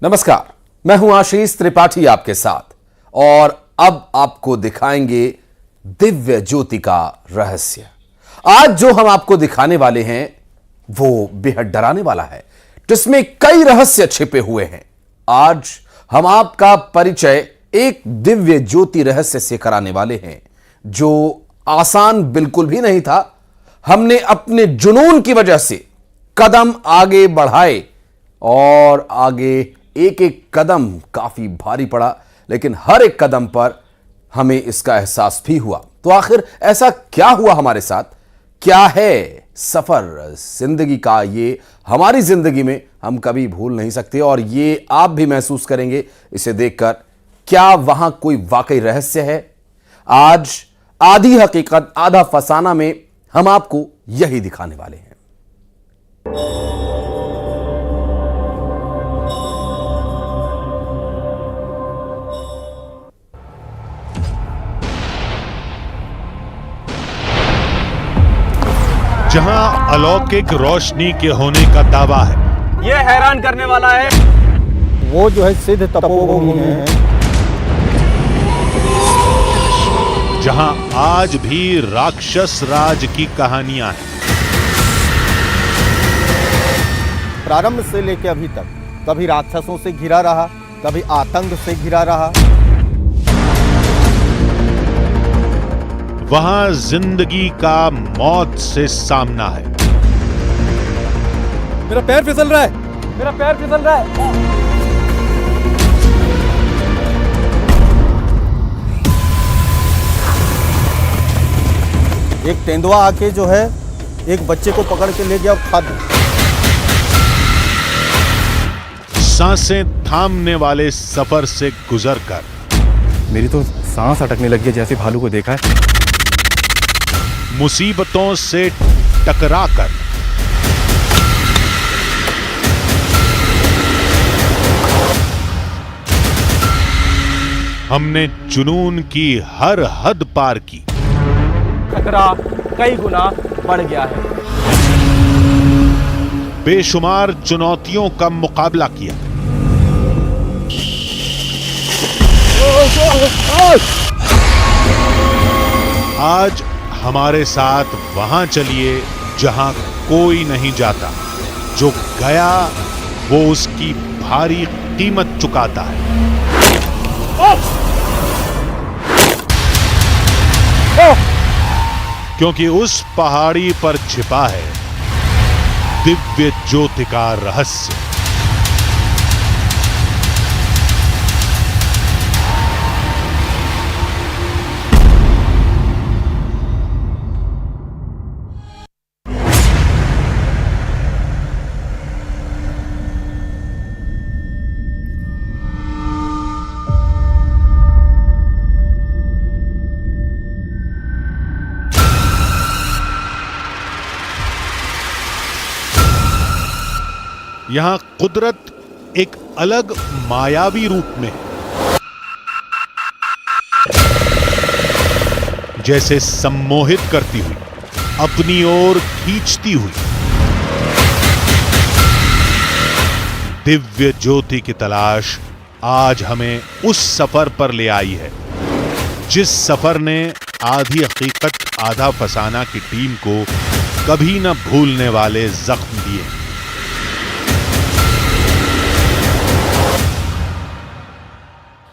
नमस्कार, मैं हूं आशीष त्रिपाठी आपके साथ और अब आपको दिखाएंगे दिव्य ज्योति का रहस्य। आज जो हम आपको दिखाने वाले हैं वो बेहद डराने वाला है, जिसमें कई रहस्य छिपे हुए हैं। आज हम आपका परिचय एक दिव्य ज्योति रहस्य से कराने वाले हैं जो आसान बिल्कुल भी नहीं था। हमने अपने जुनून की वजह से कदम आगे बढ़ाए और आगे एक एक कदम काफी भारी पड़ा, लेकिन हर एक कदम पर हमें इसका एहसास भी हुआ। तो आखिर ऐसा क्या हुआ हमारे साथ? क्या है सफर जिंदगी का? ये हमारी जिंदगी में हम कभी भूल नहीं सकते और ये आप भी महसूस करेंगे इसे देखकर। क्या वहां कोई वाकई रहस्य है? आज आधी हकीकत आधा फसाना में हम आपको यही दिखाने वाले हैं। जहां अलौकिक रोशनी के होने का दावा है, यह हैरान करने वाला है। वो जो है सिद्ध तपोभूमि है। जहां आज भी राक्षस राज की कहानियां हैं। प्रारंभ से लेकर अभी तक कभी राक्षसों से घिरा रहा, कभी आतंक से घिरा रहा। वहां जिंदगी का मौत से सामना है। मेरा पैर फिसल रहा है, मेरा पैर फिसल रहा है। एक तेंदुआ आके जो है एक बच्चे को पकड़ के ले गया और खा दिया। सांसें थामने वाले सफर से गुजरकर मेरी तो सांस अटकने लगी है जैसे भालू को देखा है। मुसीबतों से टकराकर हमने जुनून की हर हद पार की। खतरा कई गुना बढ़ गया है। बेशुमार चुनौतियों का मुकाबला किया। आज हमारे साथ वहां चलिए जहां कोई नहीं जाता। जो गया वो उसकी भारी कीमत चुकाता है। क्योंकि उस पहाड़ी पर छिपा है दिव्य ज्योति का रहस्य। यहां कुदरत एक अलग मायावी रूप में है। जैसे सम्मोहित करती हुई, अपनी ओर खींचती हुई। दिव्य ज्योति की तलाश आज हमें उस सफर पर ले आई है जिस सफर ने आधी हकीकत आधा फसाना की टीम को कभी न भूलने वाले जख्म दिए।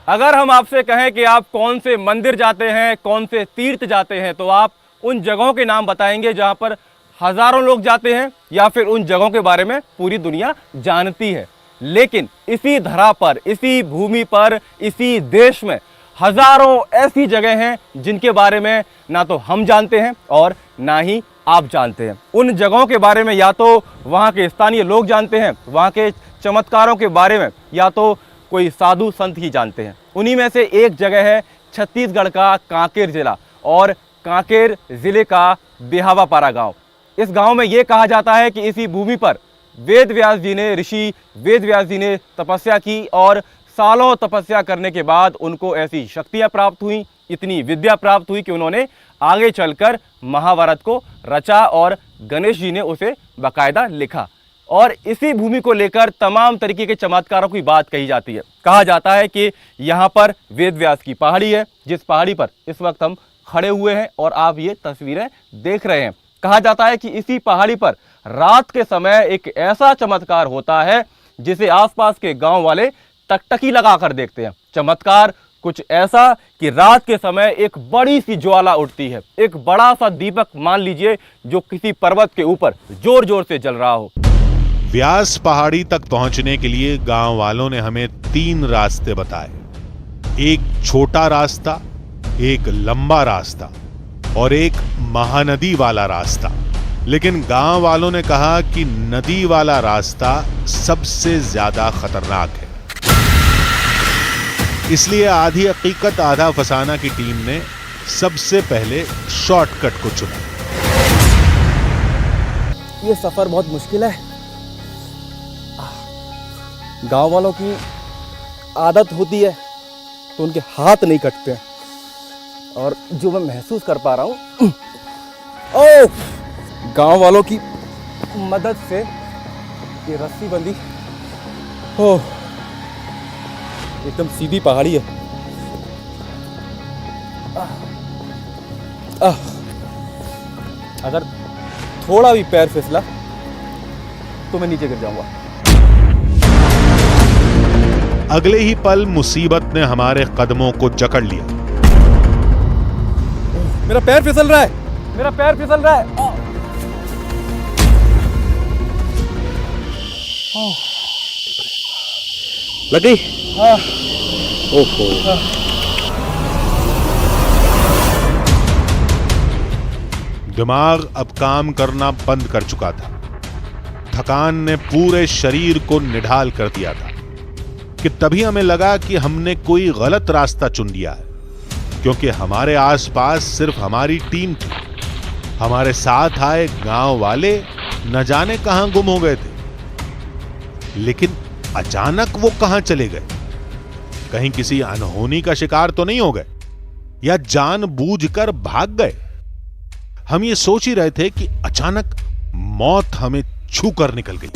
अगर हम आपसे कहें कि आप कौन से मंदिर जाते हैं, कौन से तीर्थ जाते हैं, तो आप उन जगहों के नाम बताएंगे जहां पर हजारों लोग जाते हैं या फिर उन जगहों के बारे में पूरी दुनिया जानती है। लेकिन इसी धरा पर, इसी भूमि पर, इसी देश में हजारों ऐसी जगह हैं जिनके बारे में ना तो हम जानते हैं और ना ही आप जानते हैं। उन जगहों के बारे में या तो वहाँ के स्थानीय लोग जानते हैं, वहाँ के चमत्कारों के बारे में या तो कोई साधु संत ही जानते हैं। उन्हीं में से एक जगह है छत्तीसगढ़ का कांकेर जिला और कांकेर जिले का बिहावापारा गांव। इस गांव में ये कहा जाता है कि इसी भूमि पर वेद व्यास जी ने, ऋषि वेद व्यास जी ने तपस्या की और सालों तपस्या करने के बाद उनको ऐसी शक्तियां प्राप्त हुई, इतनी विद्या प्राप्त हुई कि उन्होंने आगे चलकर महाभारत को रचा और गणेश जी ने उसे बाकायदा लिखा। और इसी भूमि को लेकर तमाम तरीके के चमत्कारों की बात कही जाती है। कहा जाता है कि यहाँ पर वेद व्यास की पहाड़ी है, जिस पहाड़ी पर इस वक्त हम खड़े हुए हैं और आप ये तस्वीरें देख रहे हैं। कहा जाता है कि इसी पहाड़ी पर रात के समय एक ऐसा चमत्कार होता है जिसे आसपास के गांव वाले टकटकी लगाकर देखते हैं। चमत्कार कुछ ऐसा कि रात के समय एक बड़ी सी ज्वाला उठती है, एक बड़ा सा दीपक मान लीजिए जो किसी पर्वत के ऊपर जोर जोर से जल रहा हो। व्यास पहाड़ी तक पहुंचने के लिए गांव वालों ने हमें 3 रास्ते बताए। एक छोटा रास्ता, एक लंबा रास्ता और एक महानदी वाला रास्ता। लेकिन गांव वालों ने कहा कि नदी वाला रास्ता सबसे ज्यादा खतरनाक है। इसलिए आधी हकीकत आधा फसाना की टीम ने सबसे पहले शॉर्टकट को चुना। ये सफर बहुत मुश्किल है। गांव वालों की आदत होती है तो उनके हाथ नहीं कटते हैं, और जो मैं महसूस कर पा रहा हूं, गांव वालों की मदद से ये रस्सी बंदी एकदम सीधी पहाड़ी है। अगर थोड़ा भी पैर फिसला तो मैं नीचे गिर जाऊंगा। अगले ही पल मुसीबत ने हमारे कदमों को जकड़ लिया। मेरा पैर फिसल रहा है, मेरा पैर फिसल रहा है। लग गई? ओहो। दिमाग अब काम करना बंद कर चुका था। थकान ने पूरे शरीर को निढाल कर दिया था कि तभी हमें लगा कि हमने कोई गलत रास्ता चुन लिया है, क्योंकि हमारे आसपास सिर्फ हमारी टीम थी। हमारे साथ आए गांव वाले न जाने कहां गुम हो गए थे, लेकिन अचानक वो कहां चले गए? कहीं किसी अनहोनी का शिकार तो नहीं हो गए या जानबूझकर भाग गए? हम ये सोच ही रहे थे कि अचानक मौत हमें छू कर निकल गई।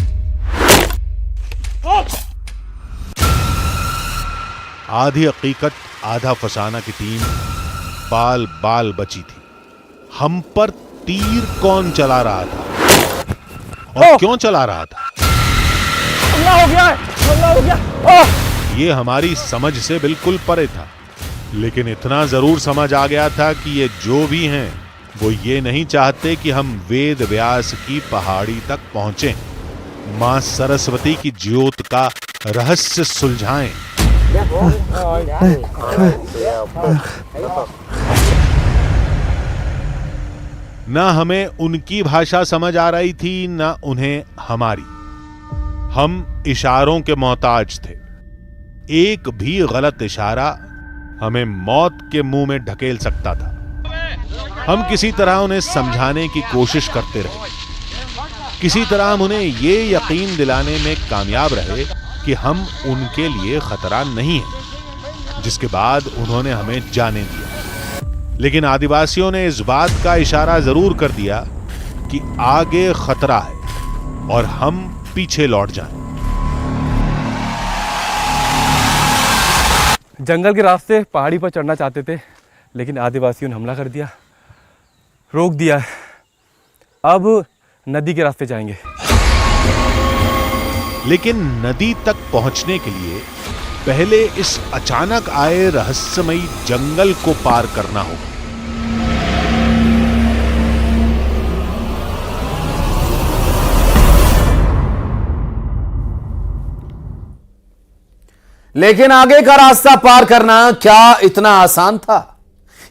आधी हकीकत आधा फसाना की टीम बाल बाल बची थी। हम पर तीर कौन चला रहा था और क्यों चला रहा था, हमला हो गया है, हमला हो गया। ये हमारी समझ से बिल्कुल परे था। लेकिन इतना जरूर समझ आ गया था कि ये जो भी हैं वो ये नहीं चाहते कि हम वेद व्यास की पहाड़ी तक पहुंचें, मां सरस्वती की ज्योत का रहस्य सुलझाएं। ना हमें उनकी भाषा समझ आ रही थी, ना उन्हें हमारी। हम इशारों के मोहताज थे। एक भी गलत इशारा हमें मौत के मुंह में ढकेल सकता था। हम किसी तरह उन्हें समझाने की कोशिश करते रहे। किसी तरह हम उन्हें ये यकीन दिलाने में कामयाब रहे कि हम उनके लिए खतरा नहीं है, जिसके बाद उन्होंने हमें जाने दिया। लेकिन आदिवासियों ने इस बात का इशारा जरूर कर दिया कि आगे खतरा है और हम पीछे लौट जाएं। जंगल के रास्ते पहाड़ी पर चढ़ना चाहते थे, लेकिन आदिवासियों ने हमला कर दिया, रोक दिया। अब नदी के रास्ते जाएंगे। लेकिन नदी तक पहुंचने के लिए पहले इस अचानक आए रहस्यमयी जंगल को पार करना होगा। लेकिन आगे का रास्ता पार करना क्या इतना आसान था?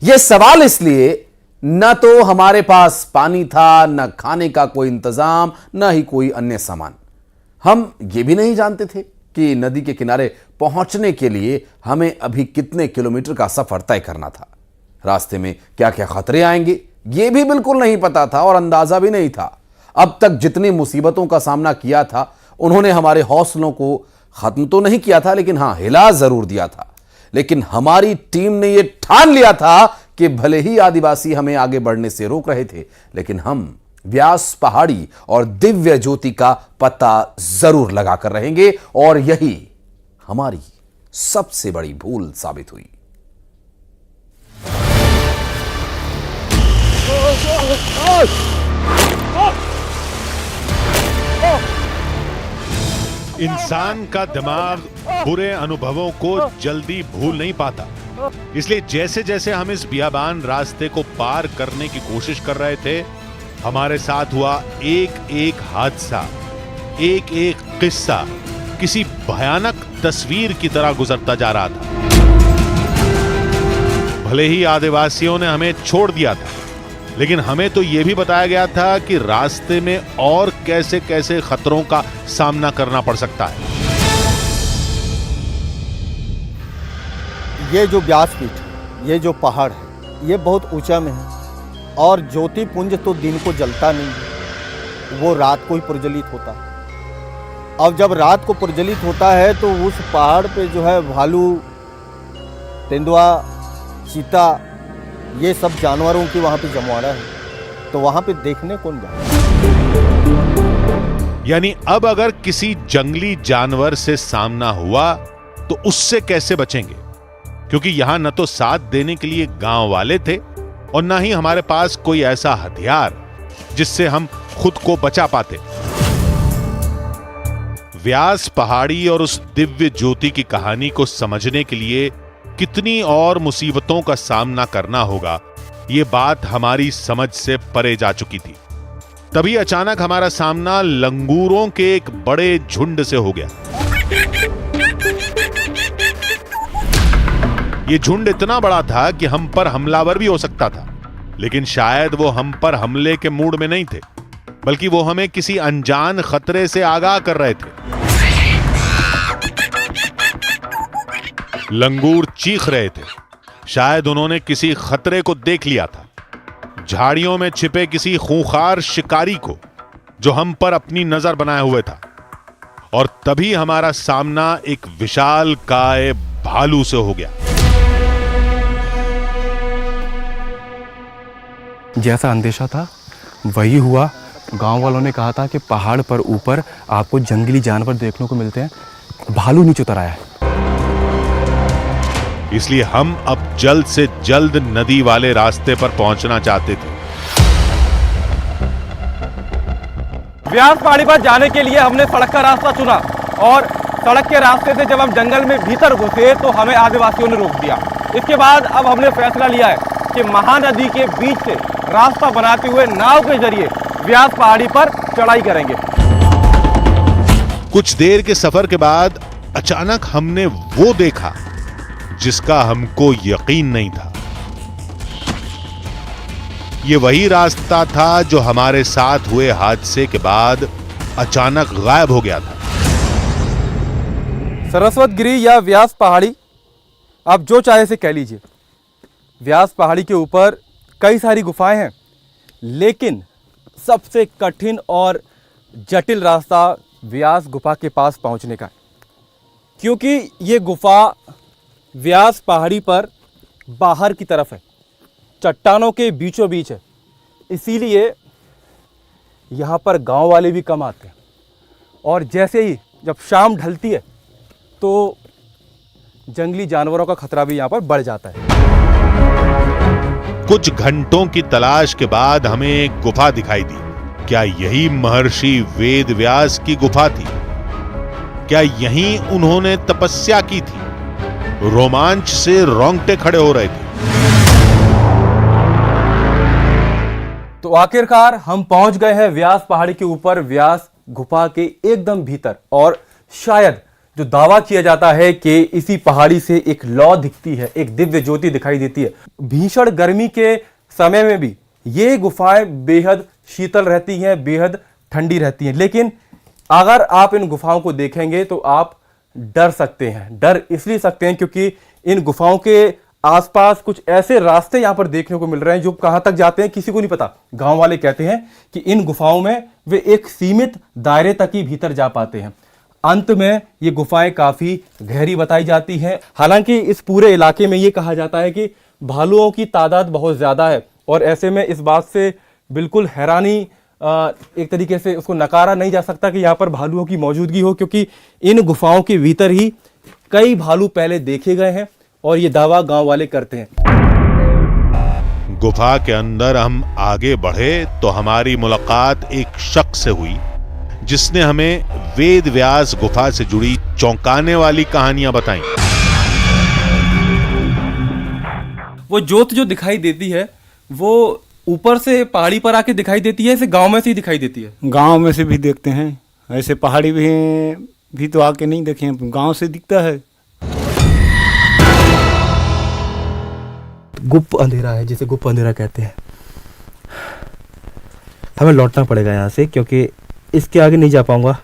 यह सवाल इसलिए न तो हमारे पास पानी था, न खाने का कोई इंतजाम, न ही कोई अन्य सामान। हम ये भी नहीं जानते थे कि नदी के किनारे पहुंचने के लिए हमें अभी कितने किलोमीटर का सफर तय करना था। रास्ते में क्या क्या खतरे आएंगे यह भी बिल्कुल नहीं पता था और अंदाजा भी नहीं था। अब तक जितनी मुसीबतों का सामना किया था उन्होंने हमारे हौसलों को खत्म तो नहीं किया था, लेकिन हां हिला जरूर दिया था। लेकिन हमारी टीम ने यह ठान लिया था कि भले ही आदिवासी हमें आगे बढ़ने से रोक रहे थे, लेकिन हम व्यास पहाड़ी और दिव्य ज्योति का पता जरूर लगाकर रहेंगे, और यही हमारी सबसे बड़ी भूल साबित हुई। इंसान का दिमाग बुरे अनुभवों को जल्दी भूल नहीं पाता, इसलिए जैसे जैसे हम इस बियाबान रास्ते को पार करने की कोशिश कर रहे थे, हमारे साथ हुआ एक एक हादसा, एक एक किस्सा किसी भयानक तस्वीर की तरह गुजरता जा रहा था। भले ही आदिवासियों ने हमें छोड़ दिया था, लेकिन हमें तो यह भी बताया गया था कि रास्ते में और कैसे कैसे खतरों का सामना करना पड़ सकता है। ये जो व्यासपीठ है, ये जो पहाड़ है, ये बहुत ऊंचा में है, और ज्योति पुंज तो दिन को जलता नहीं है, वो रात को ही प्रज्वलित होता है। अब जब रात को प्रज्वलित होता है तो उस पहाड़ पे जो है भालू, तेंदुआ, चीता, ये सब जानवरों की वहाँ पे जमवाड़ा है, तो वहाँ पे देखने कौन जाए। यानी अब अगर किसी जंगली जानवर से सामना हुआ तो उससे कैसे बचेंगे, क्योंकि यहां न तो साथ देने के लिए गांव वाले थे और न ही हमारे पास कोई ऐसा हथियार जिससे हम खुद को बचा पाते। व्यास पहाड़ी और उस दिव्य ज्योति की कहानी को समझने के लिए कितनी और मुसीबतों का सामना करना होगा, यह बात हमारी समझ से परे जा चुकी थी। तभी अचानक हमारा सामना लंगूरों के एक बड़े झुंड से हो गया। यह झुंड इतना बड़ा था कि हम पर हमलावर भी हो सकता था, लेकिन शायद वो हम पर हमले के मूड में नहीं थे, बल्कि वो हमें किसी अनजान खतरे से आगाह कर रहे थे। लंगूर चीख रहे थे, शायद उन्होंने किसी खतरे को देख लिया था, झाड़ियों में छिपे किसी खूंखार शिकारी को जो हम पर अपनी नजर बनाए हुए था। और तभी हमारा सामना एक विशाल काय भालू से हो गया। जैसा अंदेशा था वही हुआ। गांव वालों ने कहा था कि पहाड़ पर ऊपर आपको जंगली जानवर देखने को मिलते हैं, भालू नीचे उतर आया है। इसलिए हम अब जल्द से जल्द नदी वाले रास्ते पर पहुंचना चाहते थे। व्यास पहाड़ी पर जाने के लिए हमने सड़क का रास्ता चुना, और सड़क के रास्ते से जब हम जंगल में भीतर घुसे तो हमें आदिवासियों ने रोक दिया। इसके बाद अब हमने फैसला लिया है कि महानदी के बीच से रास्ता बनाते हुए नाव के जरिए व्यास पहाड़ी पर चढ़ाई करेंगे। कुछ देर के सफर के बाद अचानक हमने वो देखा जिसका हमको यकीन नहीं था। ये वही रास्ता था जो हमारे साथ हुए हादसे के बाद अचानक गायब हो गया था। सरस्वत गिरी या व्यास पहाड़ी, आप जो चाहे से कह लीजिए। व्यास पहाड़ी के ऊपर कई सारी गुफाएं हैं, लेकिन सबसे कठिन और जटिल रास्ता व्यास गुफा के पास पहुंचने का है, क्योंकि ये गुफा व्यास पहाड़ी पर बाहर की तरफ है, चट्टानों के बीचों बीच है। इसीलिए यहाँ पर गांव वाले भी कम आते हैं, और जैसे ही जब शाम ढलती है तो जंगली जानवरों का खतरा भी यहाँ पर बढ़ जाता है। कुछ घंटों की तलाश के बाद हमें एक गुफा दिखाई दी। क्या यही महर्षि वेद व्यास की गुफा थी? क्या यहीं उन्होंने तपस्या की थी? रोमांच से रोंगटे खड़े हो रहे थे। तो आखिरकार हम पहुंच गए हैं व्यास पहाड़ी के ऊपर, व्यास गुफा के एकदम भीतर। और शायद जो दावा किया जाता है कि इसी पहाड़ी से एक लौ दिखती है, एक दिव्य ज्योति दिखाई देती है। भीषण गर्मी के समय में भी ये गुफाएं बेहद शीतल रहती हैं, बेहद ठंडी रहती हैं। लेकिन अगर आप इन गुफाओं को देखेंगे तो आप डर सकते हैं। डर इसलिए सकते हैं क्योंकि इन गुफाओं के आसपास कुछ ऐसे रास्ते यहां पर देखने को मिल रहे हैं जो कहां तक जाते हैं किसी को नहीं पता। गांव वाले कहते हैं कि इन गुफाओं में वे एक सीमित दायरे तक ही भीतर जा पाते हैं। अंत में ये गुफाएं काफी गहरी बताई जाती हैं। हालांकि इस पूरे इलाके में ये कहा जाता है कि भालुओं की तादाद बहुत ज्यादा है, और ऐसे में इस बात से बिल्कुल हैरानी एक तरीके से उसको नकारा नहीं जा सकता कि यहाँ पर भालुओं की मौजूदगी हो, क्योंकि इन गुफाओं के भीतर ही कई भालू पहले देखे गए हैं और ये दावा गांव वाले करते हैं। गुफा के अंदर हम आगे बढ़े तो हमारी मुलाकात एक शख्स से हुई जिसने हमें वेद व्यास गुफा से जुड़ी चौंकाने वाली कहानियां बताई। वो जोत जो दिखाई देती है वो ऊपर से पहाड़ी पर आके दिखाई देती है, ऐसे गांव में से ही दिखाई देती है? गांव में से भी देखते हैं, ऐसे पहाड़ी भी तो आके नहीं देखे हैं, गांव से दिखता है। गुप्त अंधेरा है, जिसे गुप्त अंधेरा कहते हैं। हमें लौटना पड़ेगा यहाँ से, क्योंकि इसके आगे नहीं जा पाऊंगा।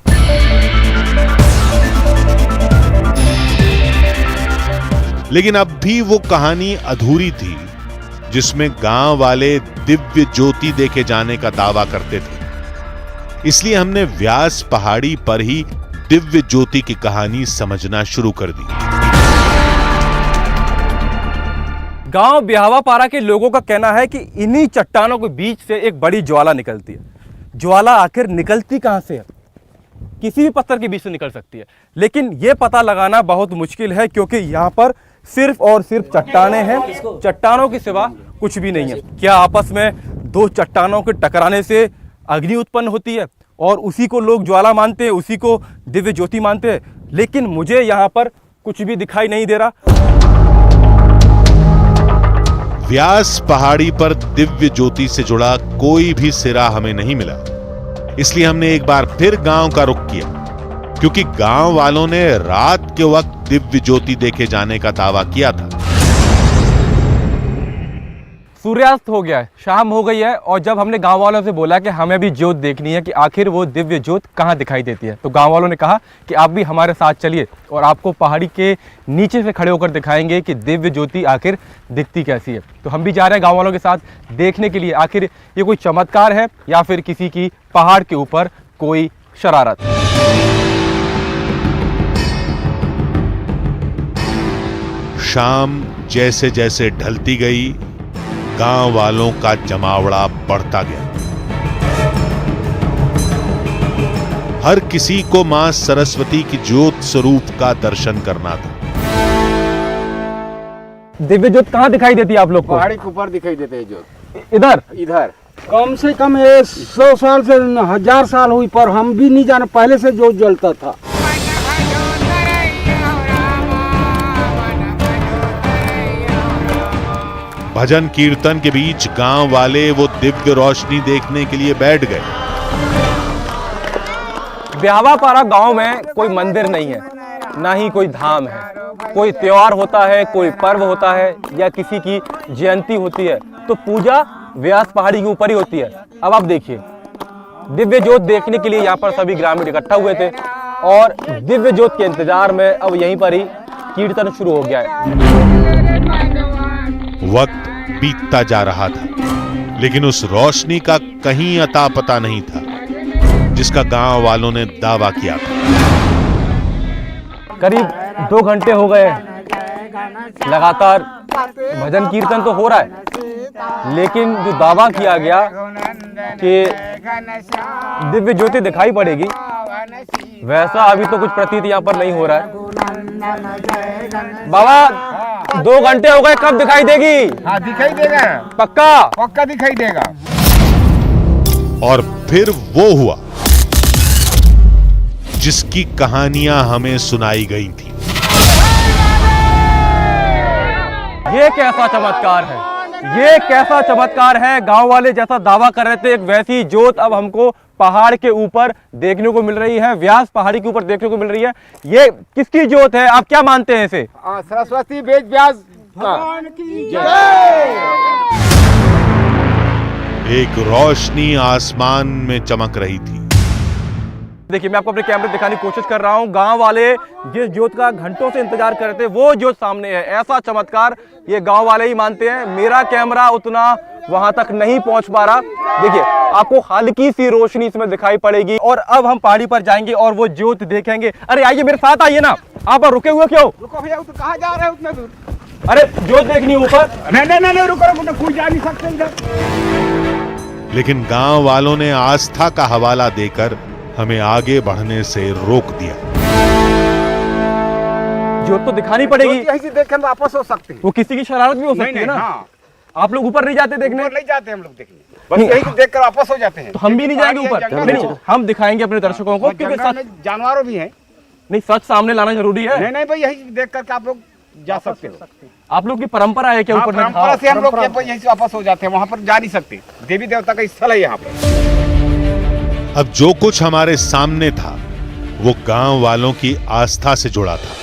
लेकिन अब भी वो कहानी अधूरी थी जिसमें गांव वाले दिव्य ज्योति देखे जाने का दावा करते थे। इसलिए हमने व्यास पहाड़ी पर ही दिव्य ज्योति की कहानी समझना शुरू कर दी। गांव ब्याहवापारा के लोगों का कहना है कि इन्हीं चट्टानों के बीच से एक बड़ी ज्वाला निकलती है। ज्वाला आखिर निकलती कहां से है? किसी भी पत्थर के बीच से निकल सकती है, लेकिन यह पता लगाना बहुत मुश्किल है, क्योंकि यहाँ पर सिर्फ और सिर्फ चट्टानें हैं, चट्टानों के सिवा कुछ भी नहीं है। क्या आपस में दो चट्टानों के टकराने से अग्नि उत्पन्न होती है और उसी को लोग ज्वाला मानते हैं, उसी को दिव्य ज्योति मानते हैं? लेकिन मुझे यहाँ पर कुछ भी दिखाई नहीं दे रहा। व्यास पहाड़ी पर दिव्य ज्योति से जुड़ा कोई भी सिरा हमें नहीं मिला। इसलिए हमने एक बार फिर गांव का रुख किया, क्योंकि गांव वालों ने रात के वक्त दिव्य ज्योति देखे जाने का दावा किया था। सूर्यास्त हो गया है, शाम हो गई है, और जब हमने गांव वालों से बोला कि हमें भी ज्योत देखनी है कि आखिर वो दिव्य ज्योत कहाँ दिखाई देती है, तो गांव वालों ने कहा कि आप भी हमारे साथ चलिए और आपको पहाड़ी के नीचे से खड़े होकर दिखाएंगे कि दिव्य ज्योति आखिर दिखती कैसी है। तो हम भी जा रहे हैं गांव वालों के साथ देखने के लिए आखिर ये कोई चमत्कार है या फिर किसी की पहाड़ के ऊपर कोई शरारत। शाम जैसे जैसे ढलती गई, गांव वालों का जमावड़ा बढ़ता गया। हर किसी को मां सरस्वती की ज्योत स्वरूप का दर्शन करना था। दिव्य ज्योत कहाँ दिखाई देती है आप लोग को? पहाड़ी के ऊपर दिखाई देते हैं ज्योत। इधर इधर कम से कम ये 100 साल से 1000 साल हुई, पर हम भी नहीं जाने, पहले से जो जलता था। भजन कीर्तन के बीच गांव वाले वो दिव्य रोशनी देखने के लिए बैठ गए। ब्याहवापारा गांव में कोई मंदिर नहीं है, ना ही कोई धाम है। कोई त्योहार होता है, कोई पर्व होता है या किसी की जयंती होती है तो पूजा व्यास पहाड़ी के ऊपर ही होती है। अब आप देखिए, दिव्य ज्योत देखने के लिए यहाँ पर सभी ग्रामीण इकट्ठा हुए थे और दिव्य ज्योत के इंतजार में अब यहीं पर ही कीर्तन शुरू हो गया है। वक्त बीतता जा रहा था, लेकिन उस रोशनी का कहीं अता पता नहीं था जिसका गांव वालों ने दावा किया था। करीब 2 घंटे हो गए, लगातार भजन कीर्तन तो हो रहा है, लेकिन जो दावा किया गया कि दिव्य ज्योति दिखाई पड़ेगी, वैसा अभी तो कुछ प्रतीत यहाँ पर नहीं हो रहा है। बाबा 2 घंटे हो गए, कब दिखाई देगी? हाँ दिखाई देगा, पक्का पक्का दिखाई देगा। और फिर वो हुआ जिसकी कहानियां हमें सुनाई गई थी। ये कैसा चमत्कार है, ये कैसा चमत्कार है। गांव वाले जैसा दावा कर रहे थे, एक वैसी ज्योत अब हमको पहाड़ के ऊपर देखने को मिल रही है, व्यास पहाड़ी के ऊपर देखने को मिल रही है। ये किसकी ज्योत है, आप क्या मानते हैं इसे? सरस्वती वेद व्यास भगवान की जय। एक रोशनी आसमान में चमक रही थी। देखिए, मैं आपको अपने कैमरे दिखाने की कोशिश कर रहा हूं। गांव वाले जिस ज्योत का घंटों से इंतजार कर रहे थे, वो ज्योत सामने है। ऐसा चमत्कार ये गांव वाले ही मानते हैं। मेरा कैमरा उतना वहां तक नहीं पहुंच पा रहा। देखिए, आपको हल्की सी रोशनी इसमें दिखाई पड़ेगी और अब हम पहाड़ी पर जाएंगे और वो ज्योत देखेंगे। अरे आइए, मेरे साथ आइए ना। आप रुके हुए क्यों? रुको भैया, तो कहाँ जा रहे हैं उतना दूर? अरे ज्योत देखनी ऊपर। नहीं, रुको, कोई जा नहीं सकते इधर। लेकिन गांव वालों ने आस्था का हवाला देकर हमें आगे बढ़ने से रोक दिया। जोत तो दिखानी पड़ेगी, यही से देख के हम वापस हो सकते हैं। वो किसी की शरारत भी हो सकती है ना। हाँ, आप लोग ऊपर नहीं जाते देखने? ऊपर नहीं जाते हम लोग देखने, बस यही से देख कर वापस हो जाते हैं। तो हम भी नहीं जाएंगे ऊपर? जंगल नहीं, हम दिखाएंगे अपने दर्शकों को, और क्योंकि जंगल सच, में जानवरों भी हैं। नहीं सच सामने लाना जरूरी है। नहीं नहीं भाई, यही देख करके आप लोग जा सकते हो। आप लोग की परंपरा है क्या हाँ, ऊपर? परंपरा से हम लोग यहीं से वापस हो जाते हैं, वहाँ पर जा नहीं सकते। देवी देवता का स्थल है यहाँ पर। अब जो कुछ हमारे सामने था वो गांव वालों की आस्था से जुड़ा था,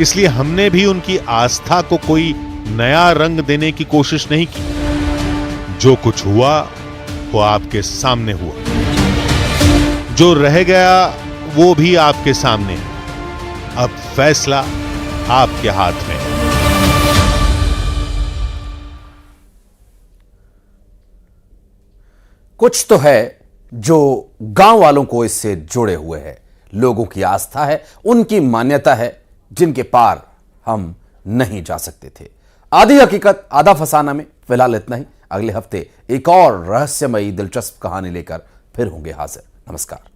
इसलिए हमने भी उनकी आस्था को कोई नया रंग देने की कोशिश नहीं की। जो कुछ हुआ वो आपके सामने हुआ, जो रह गया वो भी आपके सामने है। अब फैसला आपके हाथ में है। कुछ तो है जो गांव वालों को इससे जुड़े हुए है, लोगों की आस्था है, उनकी मान्यता है, जिनके पार हम नहीं जा सकते थे। आधी हकीकत आधा फसाना में फिलहाल इतना ही। अगले हफ्ते एक और रहस्यमयी दिलचस्प कहानी लेकर फिर होंगे हाजिर। नमस्कार।